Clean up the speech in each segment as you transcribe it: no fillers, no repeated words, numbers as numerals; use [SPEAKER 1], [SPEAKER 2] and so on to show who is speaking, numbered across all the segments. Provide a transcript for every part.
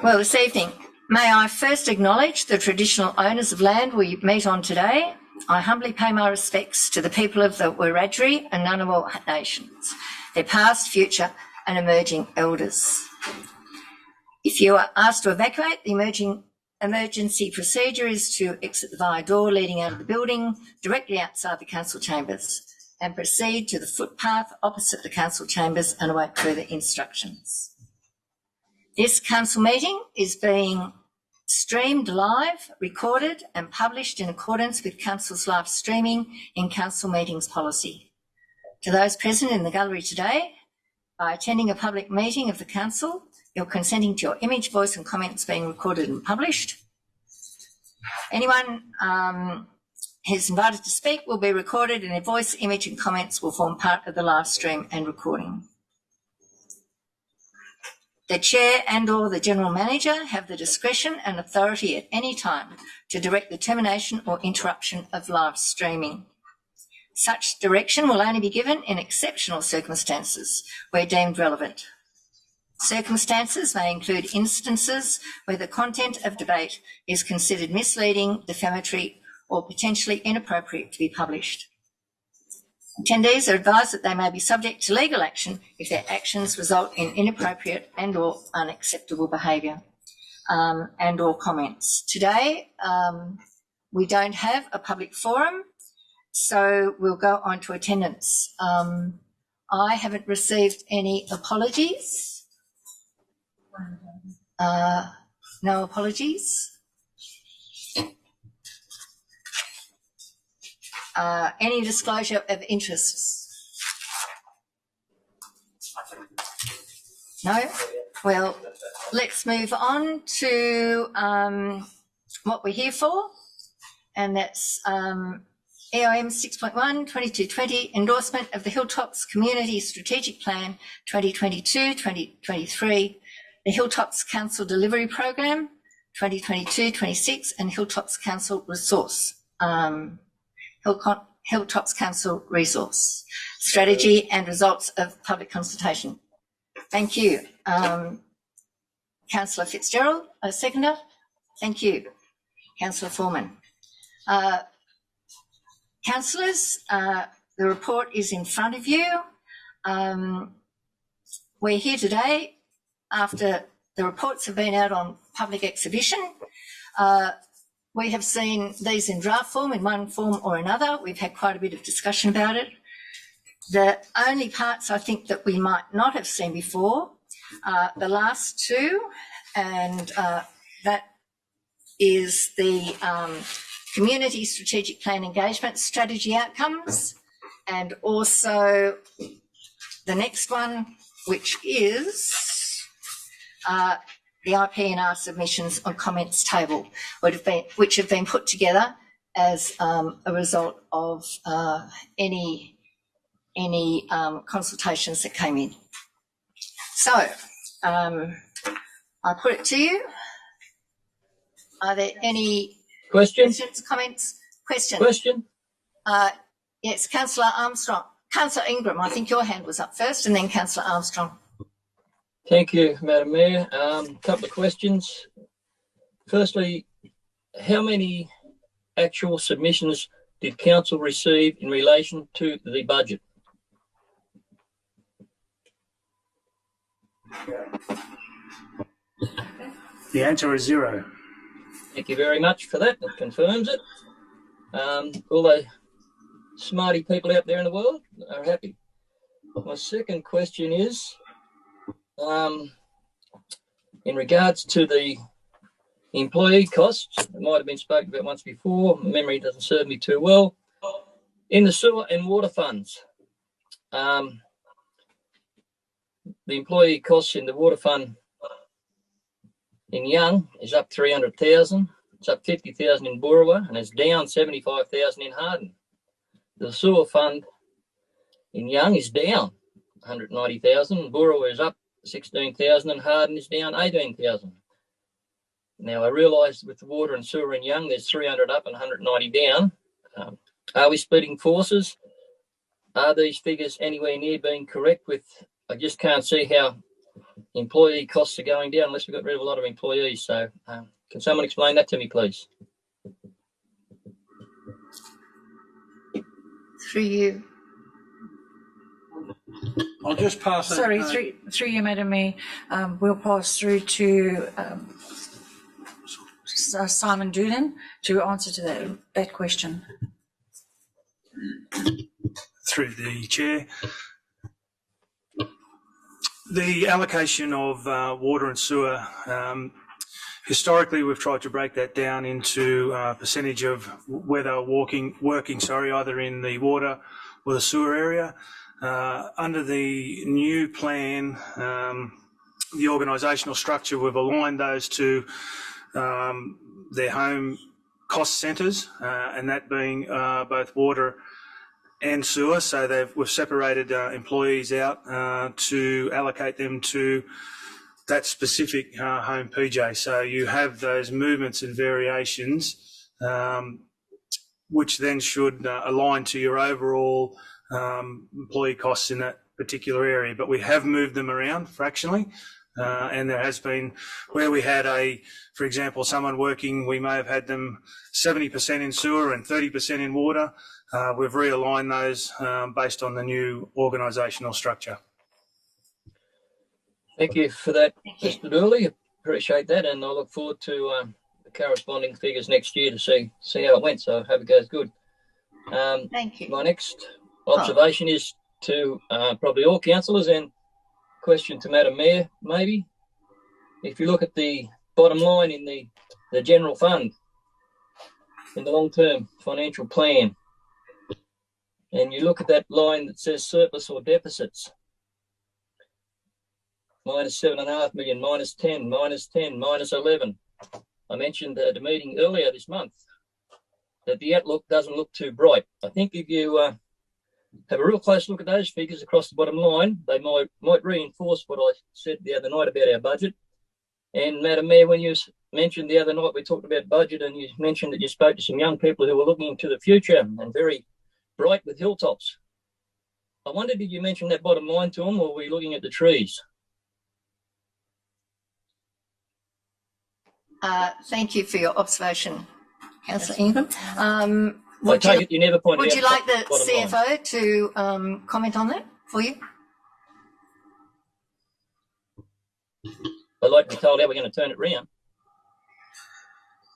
[SPEAKER 1] Well, this evening, may I first acknowledge the traditional owners of land we meet on today. I humbly pay my respects to the people of the Wiradjuri and Ngunnawal nations, their past, future and emerging elders. If you are asked to evacuate, the emergency procedure is to exit via door leading out of the building directly outside the council chambers and proceed to the footpath opposite the council chambers and await further instructions. This council meeting is being streamed live, recorded and published in accordance with council's live streaming in council meetings policy. To those present in the gallery today, by attending a public meeting of the council, you're consenting to your image, voice and comments being recorded and published. Anyone who's invited to speak will be recorded and their voice, image and comments will form part of the live stream and recording. The Chair and or the General Manager have the discretion and authority at any time to direct the termination or interruption of live streaming. Such direction will only be given in exceptional circumstances where deemed relevant. Circumstances may include instances where the content of debate is considered misleading, defamatory or potentially inappropriate to be published. Attendees are advised that they may be subject to legal action if their actions result in inappropriate and or unacceptable behaviour and or comments. Today, we don't have a public forum, so we'll go on to attendance. I haven't received any apologies. No apologies. Any disclosure of interests? No? Well, let's move on to what we're here for, and that's EOM 6.1 2220, endorsement of the Hilltops Community Strategic Plan 2022-2023, the Hilltops Council Delivery Program 2022-26, and Hilltops Council Resource. Hilltops Council Resource Strategy and Results of Public Consultation. Thank you. Councillor Fitzgerald, a seconder. Thank you. Councillor Foreman. Councillors, the report is in front of you. We're here today after the reports have been out on public exhibition. We have seen these in draft form, in one form or another. We've had quite a bit of discussion about it. The only parts I think that we might not have seen before are the last two, and that is the Community Strategic Plan Engagement Strategy Outcomes, and also the next one, which is the IPNR submissions on comments table, which have been put together as a result of any consultations that came in. So I put it to you. Are there any questions, comments? Question. Yes, Councillor Armstrong. Councillor Ingram, I think your hand was up first, and then Councillor Armstrong.
[SPEAKER 2] Thank you, Madam Mayor. Couple of questions. Firstly, how many actual submissions did Council receive in relation to the budget?
[SPEAKER 3] The answer is 0.
[SPEAKER 2] Thank you very much for that. That confirms it. All the smarty people out there in the world are happy. My second question is, in regards to the employee costs, it might have been spoken about once before, memory doesn't serve me too well. In the sewer and water funds, the employee costs in the water fund in Young is up 300,000, it's up 50,000 in Boorowa, and it's down 75,000 in Harden. The sewer fund in Young is down 190,000, Boorowa is up 16,000 and Harden is down 18,000. Now I realise with the water and sewer in Young there's 300 up and 190 down. Are we splitting forces? Are these figures anywhere near being correct? I just can't see how employee costs are going down unless we've got rid of a lot of employees. So can someone explain that to me, please?
[SPEAKER 1] Through you.
[SPEAKER 3] I'll just pass that.
[SPEAKER 4] Sorry, through you, Madam Mayor. We'll pass through to Simon Doolan to answer to that question.
[SPEAKER 3] Through the chair. The allocation of water and sewer, historically we've tried to break that down into percentage of where they're working, either in the water or the sewer area. Under the new plan, the organisational structure, we've aligned those to their home cost centres, and that being both water and sewer. So we've separated employees out to allocate them to that specific home PJ. So you have those movements and variations, which then should align to your overall employee costs in that particular area. But we have moved them around fractionally. And there has been where we had for example, someone working, we may have had them 70% in sewer and 30% in water. We've realigned those based on the new organisational structure.
[SPEAKER 2] Thank you for that, Mr. Dooley. Appreciate that, and I look forward to the corresponding figures next year to see how it went. So I hope it goes good.
[SPEAKER 1] Thank you.
[SPEAKER 2] My next observation is to probably all councillors, and question to Madam Mayor, maybe. If you look at the bottom line in the general fund, in the long-term financial plan, and you look at that line that says surplus or deficits, minus 7.5 million, minus 10, minus 10, minus 11. I mentioned at a meeting earlier this month that the outlook doesn't look too bright. I think if you have a real close look at those figures across the bottom line, they might reinforce what I said the other night about our budget. And Madam Mayor, when you mentioned the other night, we talked about budget, and you mentioned that you spoke to some young people who were looking into the future and very bright with Hilltops. I wondered, did you mention that bottom line to them, or were you looking at the trees?
[SPEAKER 1] Thank you for your observation, Councillor Ingram.
[SPEAKER 2] I take it you never pointed out.
[SPEAKER 1] Would you like the
[SPEAKER 2] bottom
[SPEAKER 1] CFO
[SPEAKER 2] line
[SPEAKER 1] to comment on that for you?
[SPEAKER 2] I'd like to be told how we're going to turn it round.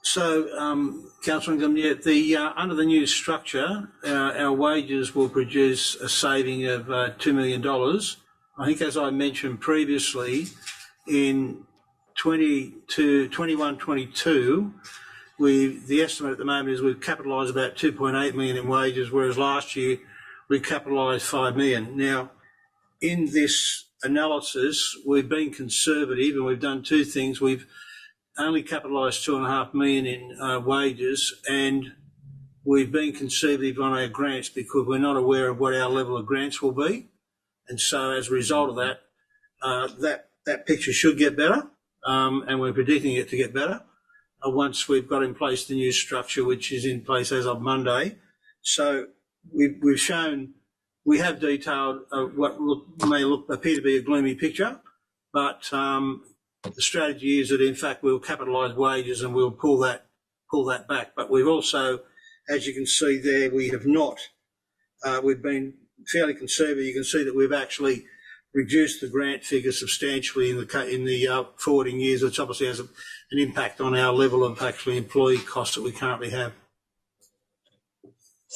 [SPEAKER 5] So, Councillor Ingham, under the new structure, our wages will produce a saving of $2 million. I think, as I mentioned previously, in 21-22, the estimate at the moment is we've capitalised about 2.8 million in wages, whereas last year we capitalised 5 million. Now, in this analysis, we've been conservative and we've done two things. We've only capitalised 2.5 million in wages, and we've been conservative on our grants because we're not aware of what our level of grants will be. And so as a result of that, that picture should get better, and we're predicting it to get better once we've got in place the new structure, which is in place as of Monday. So we've shown, we have detailed what may appear to be a gloomy picture, but the strategy is that in fact we'll capitalise wages and we'll pull that back. But we've also, as you can see there, we have not. We've been fairly conservative. You can see that we've actually reduced the grant figure substantially in the forwarding years, which obviously has an impact on our level of actually employee costs that we currently have.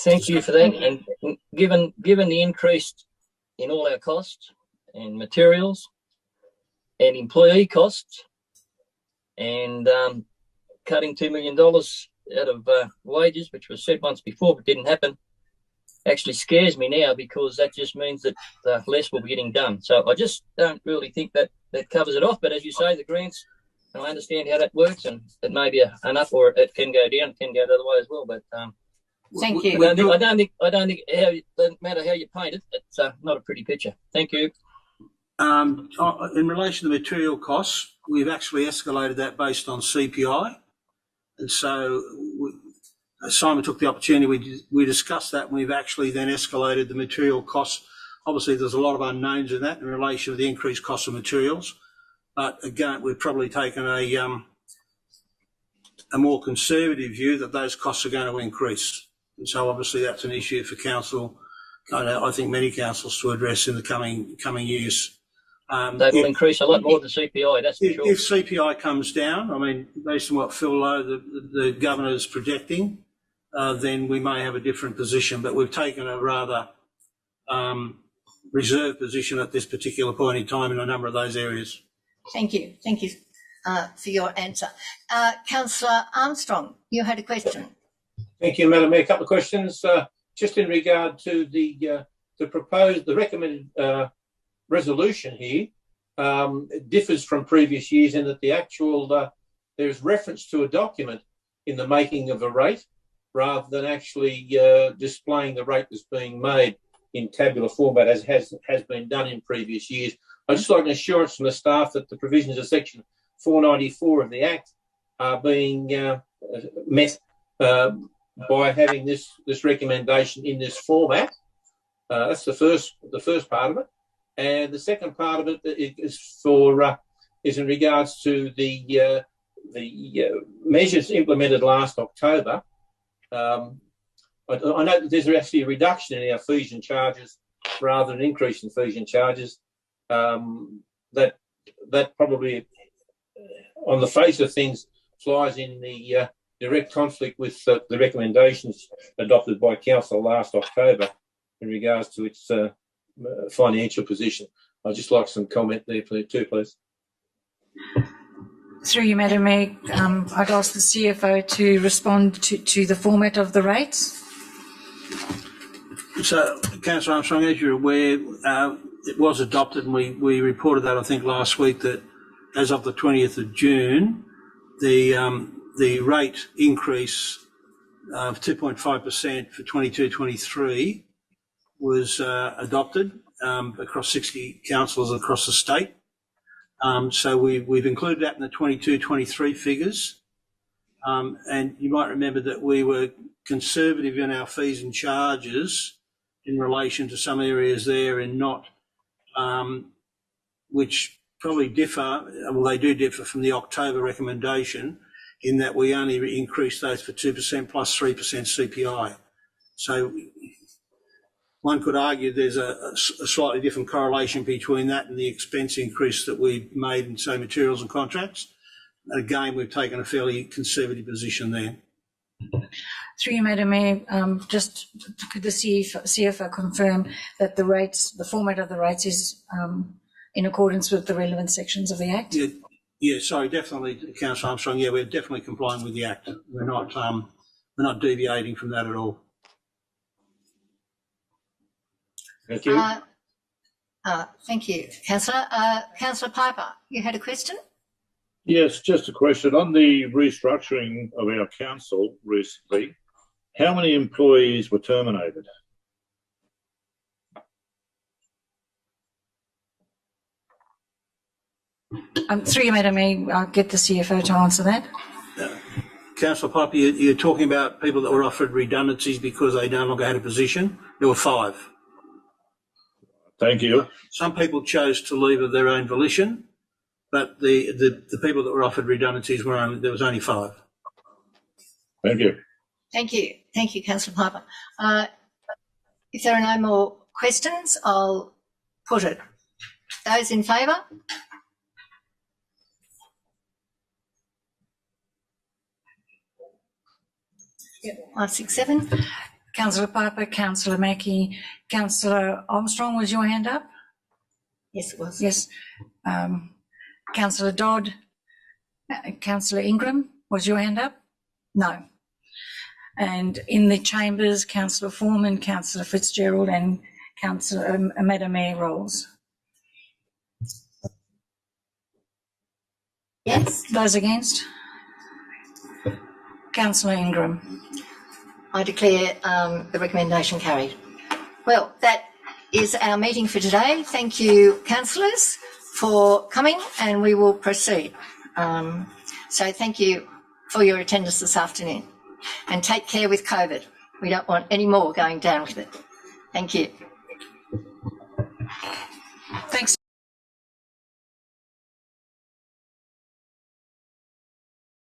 [SPEAKER 2] Thank you for that. And given the increase in all our costs and materials and employee costs, and cutting $2 million out of wages, which was said once before but didn't happen, actually scares me now, because that just means that less will be getting done. So I just don't really think that covers it off. But as you say, the grants, and I understand how that works, and it may be enough, or it can go down, it can go the other way as well. But
[SPEAKER 1] thank you.
[SPEAKER 2] I don't think it doesn't matter how you paint it. It's not a pretty picture. Thank you.
[SPEAKER 5] In relation to material costs, we've actually escalated that based on CPI, and so Simon took the opportunity. We discussed that, and we've actually then escalated the material costs. Obviously, there's a lot of unknowns in that in relation to the increased cost of materials. But again, we've probably taken a more conservative view that those costs are going to increase. And so obviously that's an issue for council, I think many councils to address in the coming years.
[SPEAKER 2] They will increase a lot more than CPI, that's for sure.
[SPEAKER 5] If CPI comes down, I mean, based on what Phil Lowe, the governor, is projecting, then we may have a different position. But we've taken a rather reserved position at this particular point in time in a number of those areas.
[SPEAKER 1] Thank you. Thank you for your answer. Councillor Armstrong, you had a question.
[SPEAKER 6] Thank you, Madam Mayor. A couple of questions. Just in regard to the recommended resolution here, it differs from previous years in that the actual there's reference to a document in the making of a rate rather than actually displaying the rate that's being made in tabular format as has been done in previous years. I'd just like an assurance from the staff that the provisions of section 494 of the Act are being met by having this recommendation in this format. That's the first part of it. And the second part of it is in regards to the measures implemented last October. I know that there's actually a reduction in our fees and charges rather than an increase in fees and charges. That probably, on the face of things, flies in the direct conflict with the recommendations adopted by Council last October in regards to its financial position. I'd just like some comment there, please.
[SPEAKER 4] Through you, Madam Mayor, I'd ask the CFO to respond to the format of the rates.
[SPEAKER 5] So, Councillor Armstrong, as you're aware, it was adopted, and we reported that, I think, last week, that as of the 20th of June, the rate increase of 2.5% for 22-23 was adopted across 60 councils across the state. So we've included that in the 22-23 figures. And you might remember that we were conservative in our fees and charges in relation to some areas there and not, which probably differ, well, they do differ from the October recommendation in that we only increased those for 2% plus 3% CPI. So one could argue there's a slightly different correlation between that and the expense increase that we made in, say, materials and contracts. And again, we've taken a fairly conservative position there.
[SPEAKER 4] Through you, Madam Mayor, just could the CFO confirm that the rates, the format of the rates is in accordance with the relevant sections of the Act?
[SPEAKER 5] Yeah, sorry, definitely, Councillor Armstrong. Yeah, we're definitely complying with the Act. We're not deviating from that at all.
[SPEAKER 6] Thank you.
[SPEAKER 1] Thank you, Councillor. Councillor Piper, you had a question?
[SPEAKER 7] Yes, just a question. On the restructuring of our council recently, how many employees were terminated?
[SPEAKER 4] Through you, Madam Mayor, I'll get the CFO to answer that.
[SPEAKER 5] Councillor Piper, you're talking about people that were offered redundancies because they no longer had a position. There were 5.
[SPEAKER 7] Thank you.
[SPEAKER 5] Some people chose to leave of their own volition, but the people that were offered redundancies there was only 5.
[SPEAKER 7] Thank you.
[SPEAKER 1] Thank you. Thank you, Councillor Piper. If there are no more questions, I'll put it. Those in favour? Yep. 5, 6, 7.
[SPEAKER 4] Councillor Piper, Councillor Mackie, Councillor Armstrong, was your hand up?
[SPEAKER 1] Yes, it was.
[SPEAKER 4] Yes. Councillor Dodd, Councillor Ingram, was your hand up? No. And in the chambers, Councillor Foreman, Councillor Fitzgerald and Councillor Madam Mayor Rolls.
[SPEAKER 1] Yes.
[SPEAKER 4] Those against? Councillor Ingram.
[SPEAKER 1] I declare the recommendation carried. Well, that is our meeting for today. Thank you, councillors, for coming, and we will proceed. So thank you for your attendance this afternoon, and take care with COVID. We don't want any more going down with it. Thank you.